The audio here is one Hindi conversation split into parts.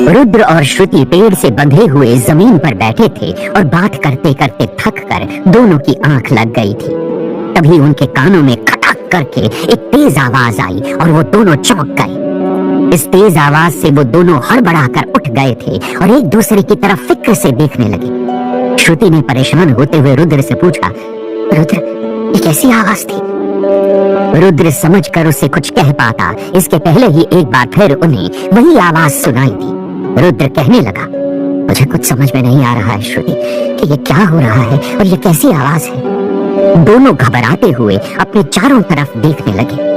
रुद्र और श्रुति पेड़ से बंधे हुए जमीन पर बैठे थे और बात करते करते थक कर दोनों की आंख लग गई थी। तभी उनके कानों में खटक करके एक तेज आवाज आई और वो दोनों चौंक गए। इस तेज आवाज से वो दोनों हड़बड़ाकर उठ गए थे और एक दूसरे की तरफ फिक्र से देखने लगे। श्रुति ने परेशान होते हुए रुद्र से पूछा, रुद्र, ये कैसी आवाज थी? रुद्र समझकर उसे कुछ कह पाता इसके पहले ही एक बार फिर उन्हें वही आवाज सुनाई दी। रुद्र कहने लगा, मुझे कुछ समझ में नहीं आ रहा है श्रुति कि ये क्या हो रहा है और ये कैसी आवाज है। दोनों घबराते हुए अपने चारों तरफ देखने लगे।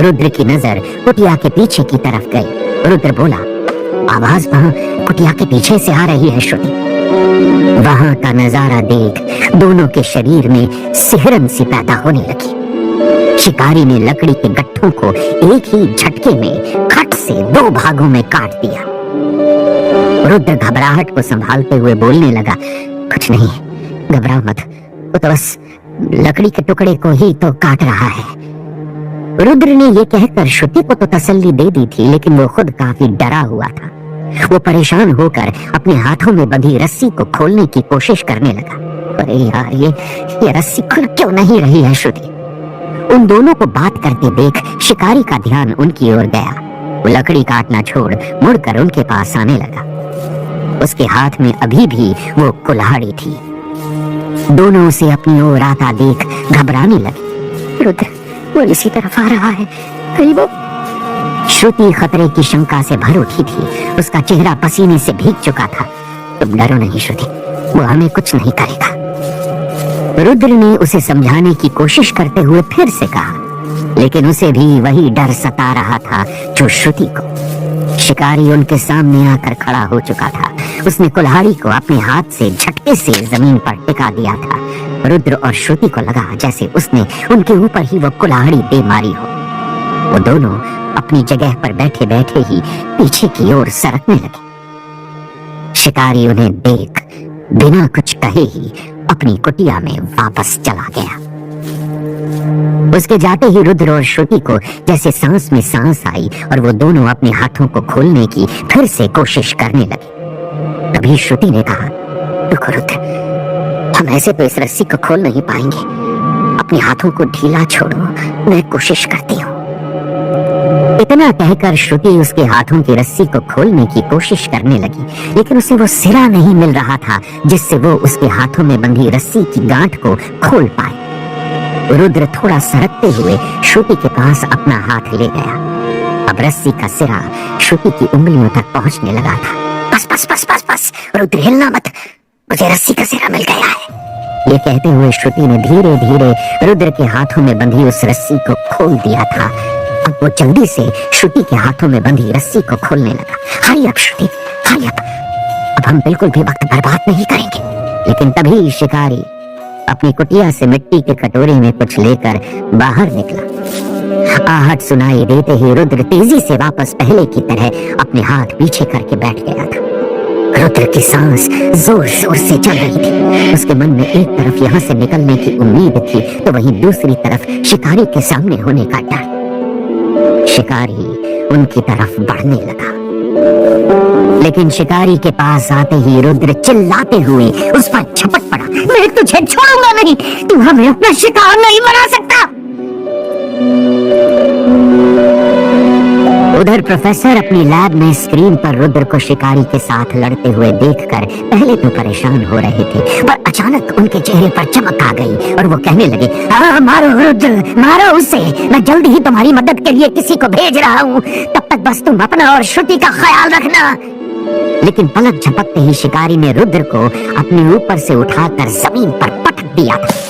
रुद्र की नजर कुटिया के पीछे की तरफ गई। रुद्र बोला, आवाज वहां कुटिया के पीछे से आ रही है श्रुति। वहां का नजारा देख दोनों के शरीर में सिहरन सी पैदा होने लगी। शिकारी ने लकड़ी के गट्ठों को एक ही झटके में खट से 2 भागों में काट दिया। रुद्र घबराहट को संभालते हुए बोलने लगा, कुछ नहीं, घबराओ मत, वो तो बस लकड़ी के टुकड़े को ही तो काट रहा है। रुद्र ने यह कहकर श्रुति को तो तसल्ली दे दी थी, लेकिन वो खुद काफी डरा हुआ था। वो परेशान होकर अपने हाथों में बंधी रस्सी को खोलने की कोशिश करने लगा। अरे यार, ये रस्सी खुल क्यों नहीं रही है श्रुति? उन दोनों को बात करते देख शिकारी का ध्यान उनकी ओर गया। वो लकड़ी काटना छोड़ मुड़कर उनके पास आने लगा। उसके हाथ में अभी भी वो कुल्हाड़ी थी। दोनों उसे अपनी ओर आता देख घबराने लगे। रुद्र, वो इसी तरफ आ रहा है, कहीं वो। श्रुति खतरे की शंका से भर उठी थी। उसका चेहरा पसीने से भीग चुका था। तुम डरो नहीं श्रुति, वो हमें कुछ नहीं करेगा। रुद्र ने उसे समझाने की कोशिश करते हुए फिर से कहा, लेकिन उसे भी वही डर सता रहा था जो श्रुति को। शिकारी उनके सामने आकर खड़ा हो चुका था। उसने कुल्हाड़ी को अपने हाथ से झटके से जमीन पर टिका दिया था। रुद्र और श्रुति को लगा जैसे उसने उनके ऊपर ही वो कुल्हाड़ी दे मारी हो। वो दोनों अपनी जगह पर बैठे बैठे ही पीछे की ओर सरकने लगे। शिकारी उन्हें देख बिना कुछ कहे ही अपनी कुटिया में वापस चला गया। उसके जाते ही रुद्र और श्रुति को जैसे सांस में सांस आई और वो दोनों अपने हाथों को खोलने की फिर से कोशिश करने लगे। तभी श्रुति ने कहा, रुको रुद्र, हम ऐसे तो इस रस्सी को खोल नहीं पाएंगे। अपने हाथों को ढीला छोड़ो, मैं कोशिश करती हूँ। इतना कहकर श्रुति उसके हाथों की रस्सी को खोलने की कोशिश करने लगी, लेकिन उसे वो सिरा नहीं मिल रहा था जिससे वो उसके हाथों में बंधी रस्सी की गांठ को खोल पाए। रुद्र थोड़ा सरकते हुए श्रुति के पास अपना हाथ ले गया। अब रस्सी का सिरा श्रुति की उंगलियों तक पहुंचने लगा था। बस बस बस बस बस रुद्र, हिलना मत, मुझे रस्सी का सिरा मिल गया है। ये कहते हुए श्रुति ने धीरे धीरे रुद्र के हाथों में बंधी उस रस्सी को खोल दिया था। अब वो जल्दी से श्रुति के हाथों में बंधी रस्सी को खोलने लगा। हरी अप श्रुति, हरी अप, अब हम बिल्कुल भी वक्त बर्बाद नहीं करेंगे। लेकिन तभी शिकारी अपनी कुटिया से मिट्टी के कटोरे में कुछ लेकर बाहर निकला। आहट सुनाई देते ही रुद्र तेजी से वापस पहले की तरह अपने हाथ पीछे करके बैठ गया था। रुद्र की सांस जोर जोर से चल रही थी। उसके मन में एक तरफ यहाँ से निकलने की उम्मीद थी तो वहीं दूसरी तरफ शिकारी के सामने होने का डर। शिकारी उनकी तरफ बढ़ने लगा, लेकिन शिकारी के पास आते ही रुद्र चिल्लाते हुए उस पर झपट पड़ा। मैं तुझे छोड़ूंगा नहीं, तू हमें अपना शिकार नहीं बना सकता। उधर प्रोफेसर अपनी लैब में स्क्रीन पर रुद्र को शिकारी के साथ लड़ते हुए देखकर पहले तो परेशान हो रहे थे, पर अचानक उनके चेहरे पर चमक आ गई और वो कहने लगे, मारो रुद्र, मारो उसे, मैं जल्दी ही तुम्हारी मदद के लिए किसी को भेज रहा हूँ। तब तक बस तुम अपना और श्रुति का ख्याल रखना। लेकिन पलक झपकते ही शिकारी ने रुद्र को अपने ऊपर से उठाकर जमीन पर पटक दिया था।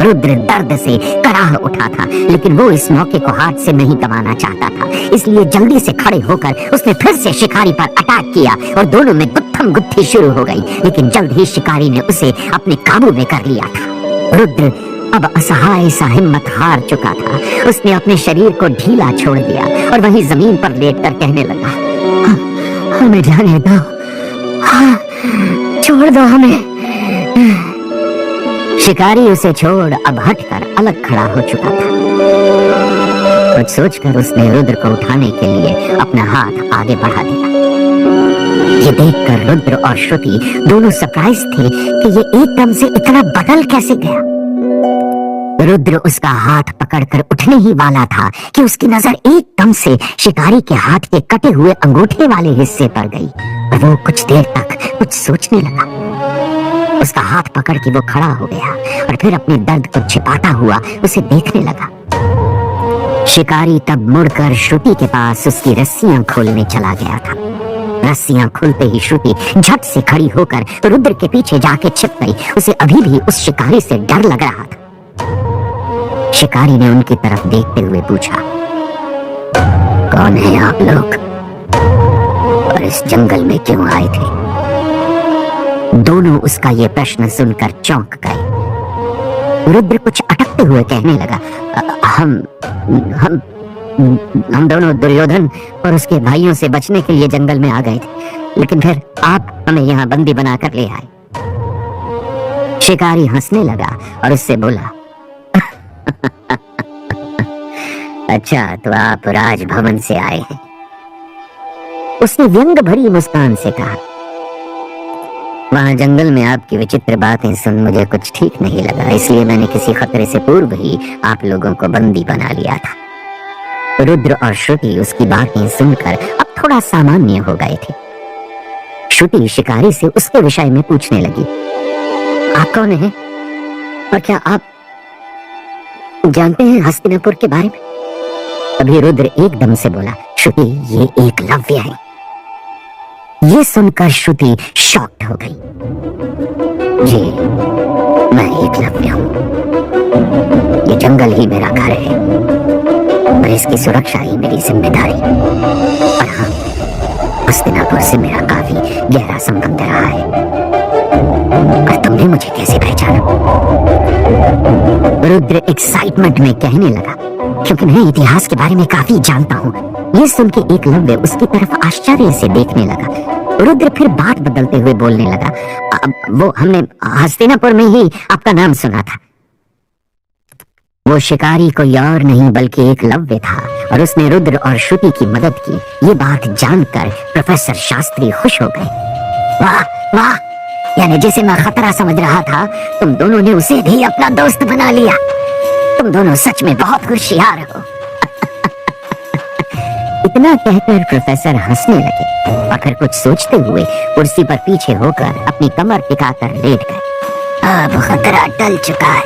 रुद्र दर्द से कराह उठा था, लेकिन वो इस मौके को हाथ से नहीं गंवाना चाहता था, इसलिए जल्दी से खड़े होकर उसने फिर से शिकारी पर अटैक किया और दोनों में गुत्थम गुत्थी शुरू हो गई। लेकिन जल्द ही शिकारी ने उसे अपने काबू में कर लिया था। रुद्र अब असहाय सा हिम्मत हार चुका था। उसने अपने शरीर को ढीला छोड़ दिया और वहीं जमीन पर लेटकर कहने लगा, हमें जाने दो, छोड़ दो हमें। शिकारी उसे छोड़ अब हटकर अलग खड़ा हो चुका था। कुछ सोचकर उसने रुद्र को उठाने के लिए अपना हाथ आगे बढ़ा दिया। ये देखकर रुद्र और श्रुति दोनों सरप्राइज थे कि ये एकदम से इतना बदल कैसे गया। रुद्र उसका हाथ पकड़कर उठने ही वाला था कि उसकी नजर एकदम से शिकारी के हाथ के कटे हुए अंगूठे वाले हिस्से पर गई और वो कुछ देर तक कुछ सोचने लगा। उसका हाथ पकड़ के वो खड़ा हो गया और फिर अपने दर्द को छिपाता हुआ उसे देखने लगा। शिकारी तब मुड़कर श्रुति के पास उसकी रस्सियां खोलने चला गया था। रस्सियां खुलते ही श्रुति झट से खड़ी होकर रुद्र के पीछे जाके छिप गई। उसे अभी भी उस शिकारी से डर लग रहा था। शिकारी ने उनकी तरफ देखते हुए पूछा, कौन है आप लोग और इस जंगल में क्यों आए थे? दोनों उसका ये प्रश्न सुनकर चौंक गए। रुद्र कुछ अटकते हुए कहने लगा, हम दोनों दुर्योधन और उसके भाइयों से बचने के लिए जंगल में आ गए थे, लेकिन फिर आप हमें यहाँ बंदी बनाकर ले आए। शिकारी हंसने लगा और उससे बोला, अच्छा तो आप राजभवन से आए हैं। उसने व्यंग भरी मुस्कान से कहा, वहां जंगल में आपकी विचित्र बातें सुन मुझे कुछ ठीक नहीं लगा, इसलिए मैंने किसी खतरे से पूर्व ही आप लोगों को बंदी बना लिया था। रुद्र और श्रुति उसकी बातें सुनकर अब थोड़ा सामान्य हो गए थे। श्रुति शिकारी से उसके विषय में पूछने लगी, आप कौन हैं और क्या आप जानते हैं हस्तिनापुर के बारे में? तभी रुद्र एकदम से बोला, श्रुति ये एकलव्य है। ये सुनकर श्रुति शॉक्ड हो गई। जी मैं एकलव्य हूं, ये जंगल ही मेरा घर है और इसकी सुरक्षा ही मेरी जिम्मेदारी। और हाँ, हस्तिनापुर से मेरा काफी गहरा संबंध रहा है। और तुमने मुझे कैसे पहचाना? रुद्र एक्साइटमेंट में कहने लगा, क्योंकि मैं इतिहास के बारे में काफी जानता हूँ। ये सुन के एकलव्य उसकी तरफ आश्चर्य से देखने लगा। रुद्र फिर बात बदलते हुए बोलने लगा, वो हमने हस्तिनापुर में ही आपका नाम सुना था। वो शिकारी कोई और नहीं बल्कि एकलव्य था और उसने रुद्र और श्रुति की मदद की। ये बात जानकर प्रोफेसर शास्त्री खुश हो गए। वाह वाह, यानी जिसे मैं खतरा समझ रहा था, तुम दोनों ने उसे भी अपना दोस्त बना लिया। तुम दोनों सच में बहुत होशियार हो। इतना कहकर प्रोफेसर हंसने लगे और फिर कुछ सोचते हुए कुर्सी पर पीछे होकर अपनी कमर टिकाकर लेट गए। अब खतरा टल चुका है,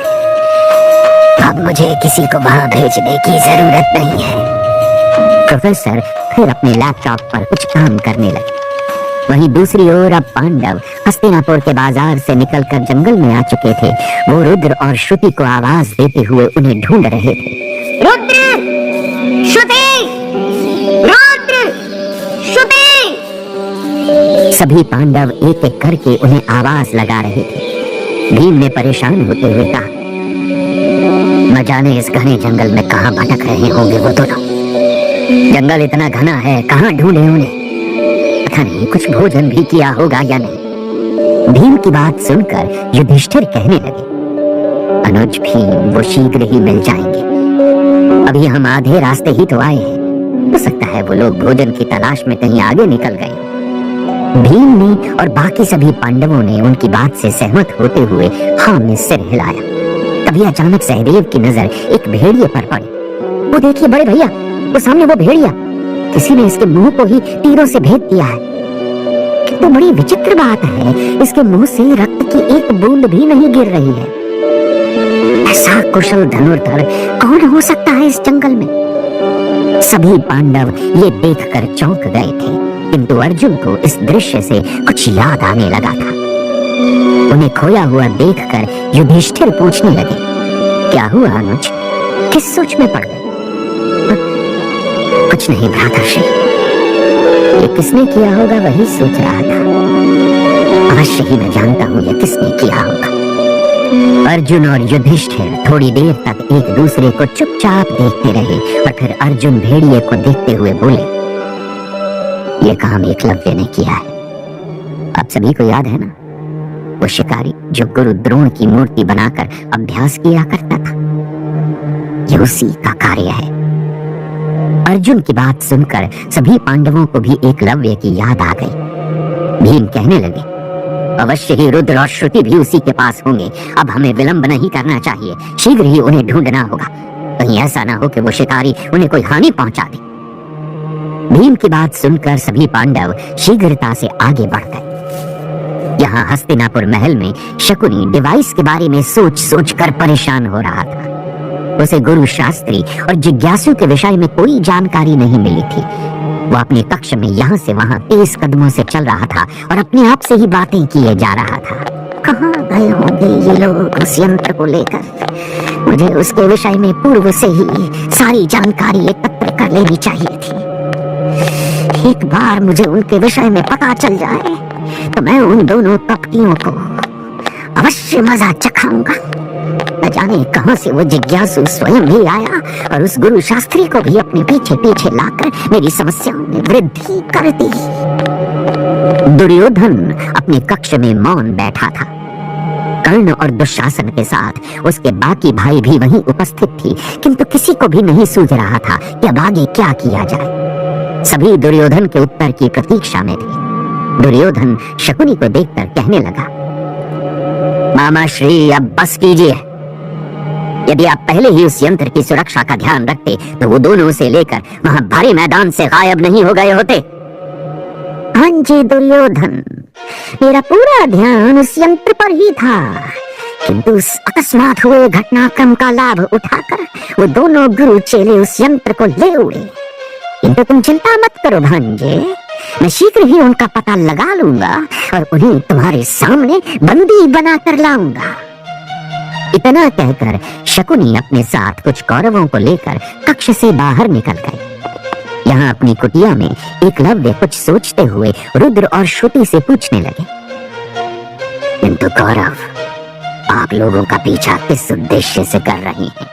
अब मुझे किसी को वहां भेजने की जरूरत नहीं है। प्रोफेसर फिर अपने लैपटॉप पर कुछ काम करने लगे। वहीं दूसरी ओर अब पांडव हस्तिनापुर के बाजार से निकलकर जंगल में आ चुके थे। वो रुद्र और श्रुति को आवाज देते हुए उन्हें ढूंढ रहे थे। रुद्र, श्रुति, रुद्र, श्रुति! सभी पांडव एक एक करके उन्हें आवाज लगा रहे थे। भीम ने परेशान होते हुए कहा, न जाने इस घने जंगल में कहां भटक रहे होंगे वो दोनों। जंगल इतना घना है, कहां ढूंढे उन्हें? पता नहीं कुछ भोजन भी किया होगा या नहीं। भीम की बात सुनकर युधिष्ठिर कहने लगे, अनुज भीम वो शीघ्र ही मिल जाएंगे। अभी हम आधे रास्ते ही तो आए हैं, हो सकता है वो लोग भोजन की तलाश में कहीं आगे निकल गए। भीम ने और बाकी सभी पांडवों ने उनकी बात से सहमत होते हुए हाँ में सिर हिलाया। तभी अचानक सहदेव की नजर एक भेड़िए पर पड़ी। वो देखिए बड़े भैया, वो सामने वो भेड़िया, किसी ने इसके मुंह को ही तीरों से भेद दिया है। कितनी बड़ी विचित्र बात है, इसके मुंह से रक्त की एक बूंद भी नहीं गिर रही है। ऐसा कुशल धनुर्धर कौन हो सकता है इस जंगल में? सभी पांडव ये देखकर चौंक गए थे, किंतु अर्जुन को इस दृश्य से कुछ याद आने लगा था। उन्हें खोया हुआ देखकर युधिष्ठिर पूछने लगे, क्या हुआ अनुज, किस सोच में पड़ गए? कुछ नहीं भ्राताश्री, ये किसने किया होगा वही सोच रहा था। अवश्य ही मैं जानता हूँ ये किसने किया होगा। अर्जुन और युधिष्ठिर थोड़ी देर तक एक दूसरे को चुपचाप देखते रहे और फिर अर्जुन भेड़िए को देखते हुए बोले, ये काम एकलव्य ने किया है। आप सभी को याद है ना, वो शिकारी जो गुरु द्रोण की मूर्ति बनाकर अभ्यास किया करता था, ये उसी का कार्य है। अर्जुन की बात सुनकर सभी पांडवों को भी एकलव्य की याद आ गई। भीम कहने लगे, अवश्य ही रुद्र और श्रुति भी उसी के पास होंगे। अब हमें विलंब नहीं करना चाहिए, शीघ्र ही उन्हें ढूंढना होगा। कहीं ऐसा ना हो कि वो शिकारी उन्हें कोई हानि पहुंचा दे। भीम की बात सुनकर सभी पांडव शीघ्रता से आगे बढ़ गए। यहाँ हस्तिनापुर महल में शकुनी डिवाइस के बारे में सोच सोच कर परेशान हो रहा था। उसे गुरु शास्त्री और जिज्ञासु के विषय में कोई जानकारी नहीं मिली थी। वो अपने कक्ष में यहाँ से वहाँ तेज कदमों से चल रहा था और अपने आप से ही बातें किए जा रहा था। कहाँ गए होंगे ये लोग उस यंत्र को लेकर? मुझे उसके विषय में पूर्व से ही सारी जानकारी एकत्र कर लेनी चाहिए थी। एक बार मुझे उनके विषय में पता चल जाए तो मैं उन दोनों कपटियों को अवश्य मजा चखाऊंगा। न जाने कहां से वो जिज्ञासु स्वयं भी आया और उस गुरु शास्त्री को भी अपने पीछे पीछे लाकर मेरी समस्याओं में वृद्धि कर दी। दुर्योधन अपने कक्ष में मौन बैठा था। कर्ण और दुशासन के साथ उसके बाकी भाई भी वहीं उपस्थित थी, किंतु किसी को भी नहीं सूझ रहा था कि अब आगे क्या किया जाए। सभी दुर्योधन के उत्तर की प्रतीक्षा में थे। दुर्योधन शकुनी को देखकर कहने लगा, मामा श्री अब बस कीजिए। यदि आप पहले ही उस यंत्र की सुरक्षा का ध्यान रखते तो वो दोनों उसे लेकर वहां भारी मैदान से गायब नहीं हो गए होते। हाँ जी दुर्योधन, मेरा पूरा ध्यान उस यंत्र पर ही था, किंतु उस अकस्मात हुए घटनाक्रम का लाभ उठाकर वो दोनों गुरु चेले उस यंत्र को ले उड़े। किंतु तुम चिंता मत करो भांजे, मैं शीघ्र ही उनका पता लगा लूंगा और उन्हें तुम्हारे सामने बंदी बनाकर लाऊंगा। इतना कहकर शकुनी अपने साथ कुछ कौरवों को लेकर कक्ष से बाहर निकल गए। यहाँ अपनी कुटिया में एकलव्य कुछ सोचते हुए रुद्र और श्रुति से पूछने लगे, किंतु कौरव, आप लोगों का पीछा किस उद्देश्य से कर रहे हैं?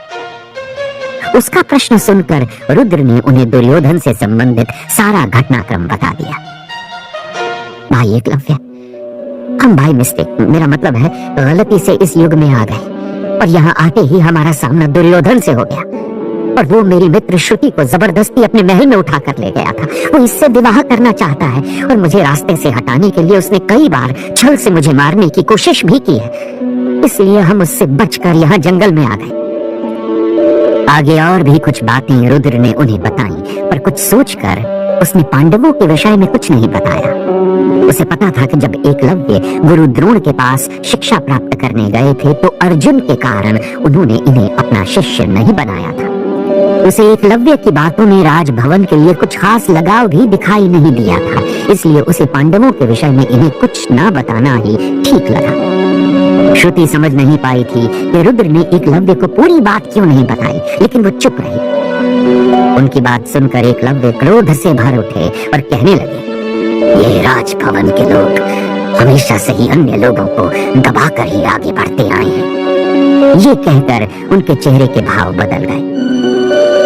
उसका प्रश्न सुनकर रुद्र ने उन्हें दुर्योधन से संबंधित सारा घटनाक्रम बता दिया। भाई एकलव्य, हम भाई मिस्टेक, मेरा मतलब है गलती से इस युग में आ गए और यहाँ आते ही हमारा सामना दुर्योधन से हो गया और वो मेरी मित्र श्रुति को जबरदस्ती अपने महल में उठा कर ले गया था। वो इससे विवाह करना चाहता है और मुझे रास्ते से हटाने के लिए उसने कई बार छल से मुझे मारने की कोशिश भी की है। इसलिए हम उससे बचकर यहाँ जंगल में आ गए। आगे और भी कुछ बातें रुद्र ने उन्हें बताई, पर कुछ सोचकर उसने पांडवों के विषय में कुछ नहीं बताया। उसे पता था कि जब एकलव्य गुरु द्रोण के पास शिक्षा प्राप्त करने गए थे तो अर्जुन के कारण उन्होंने इन्हें अपना शिष्य नहीं बनाया था। उसे एकलव्य की बातों में राजभवन के लिए कुछ खास लगाव भी दिखाई नहीं दिया था, इसलिए उसे पांडवों के विषय में इन्हें कुछ न बताना ही ठीक लगा। श्रुति समझ नहीं पाई थी कि रुद्र ने एकलव्य को पूरी बात क्यों नहीं बताई, लेकिन वो चुप रही। उनकी बात सुनकर एकलव्य क्रोध से भर उठे और कहने लगे, ये राजभवन के लोग हमेशा से ही अन्य लोगों को दबाकर ही आगे बढ़ते आए हैं। ये कहकर उनके चेहरे के भाव बदल गए।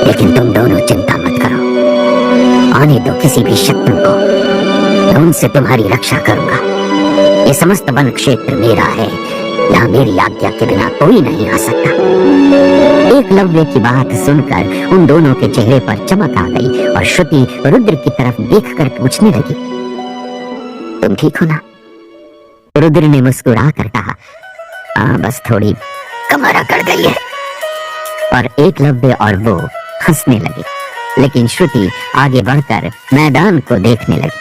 लेकिन तुम दोनों चिंता मत करो, आने दो किसी भी शत्रु को, मैं उनसे तुम्हारी रक्षा करूंगा। ये समस्त वन क्षेत्र मेरा है, यहाँ मेरी आज्ञा के बिना कोई नहीं आ सकता। एकलव्य की बात सुनकर उन दोनों के चेहरे पर चमक आ गई और श्रुति रुद्र की तरफ देखकर पूछने लगी, तुम ठीक हो ना? रुद्र ने मुस्कुरा कर कहा, हाँ बस थोड़ी कमर अकड़ गई है। और एकलव्य और वो हंसने लगे, लेकिन श्रुति आगे बढ़कर मैदान को देखने लगी।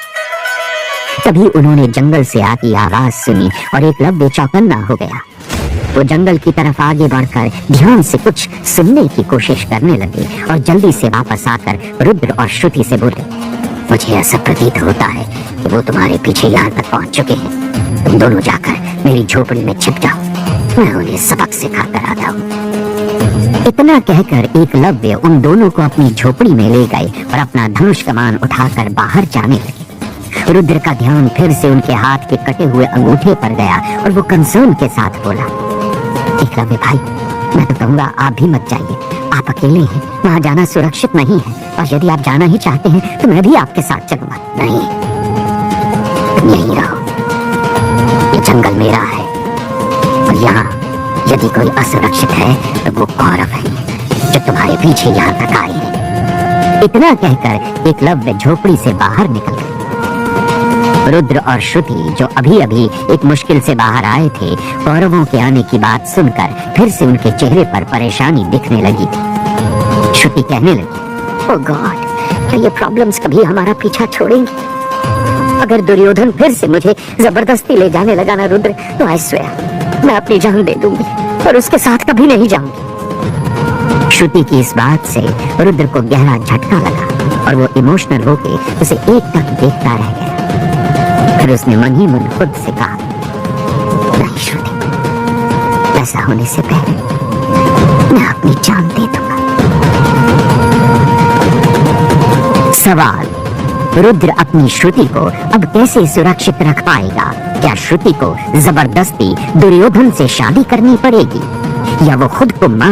तभी उन्होंने जंगल से आती आवाज सुनी और एकलव्य चौकन्ना हो गया। वो जंगल की तरफ आगे बढ़कर ध्यान से कुछ सुनने की कोशिश करने लगे और जल्दी से वापस आकर रुद्र और श्रुति से बोले, मुझे ऐसा प्रतीत होता है कि वो तुम्हारे पीछे यहाँ तक पहुंच चुके हैं। तुम दोनों जाकर मेरी झोपड़ी में छिप जाओ, मैं उन्हें सबक सिखाकर आता हूँ। इतना कहकर एकलव्य उन दोनों को अपनी झोपड़ी में ले गए और अपना धनुष कमान उठाकर बाहर जाने लगे। रुद्र का ध्यान फिर से उनके हाथ के कटे हुए अंगूठे पर गया और वो कंसर्न के साथ बोला, एकलव्य भाई, मैं तो कहूँगा आप भी मत जाइए, आप अकेले हैं, वहाँ जाना सुरक्षित नहीं है, और यदि आप जाना ही चाहते हैं तो मैं भी आपके साथ चलूंगा। नहीं, तुम यहीं रहो, ये जंगल मेरा है और यहाँ यदि कोई असुरक्षित है तो वो कौरव है जो तुम्हारे पीछे यहाँ तक आए हैं। इतना कहकर एकलव्य झोपड़ी से बाहर निकल गए। रुद्र और श्रुति जो अभी अभी एक मुश्किल से बाहर आए थे, कौरवों के आने की बात सुनकर फिर से उनके चेहरे पर परेशानी दिखने लगी थी। श्रुति कहने लगी, ओह गॉड, क्या ये प्रॉब्लम्स कभी हमारा पीछा छोड़ेंगे? अगर दुर्योधन फिर से मुझे जबरदस्ती ले जाने लगा ना रुद्र, तो आई स्वेयर मैं अपनी जान दे दूंगी और उसके साथ कभी नहीं जाऊंगी। श्रुति की इस बात से रुद्र को गहरा झटका लगा और वो इमोशनल होके उसे एकटक देखता रह गया। फिर उसने मन ही मन खुद से कहा, नहीं श्रुति, ऐसा होने से पहले मैं अपनी जान दे दूंगा। सवाल, रुद्र अपनी श्रुति को अब कैसे सुरक्षित रख पाएगा? क्या श्रुति को जबरदस्ती दुर्योधन से शादी करनी पड़ेगी या वो खुद को मार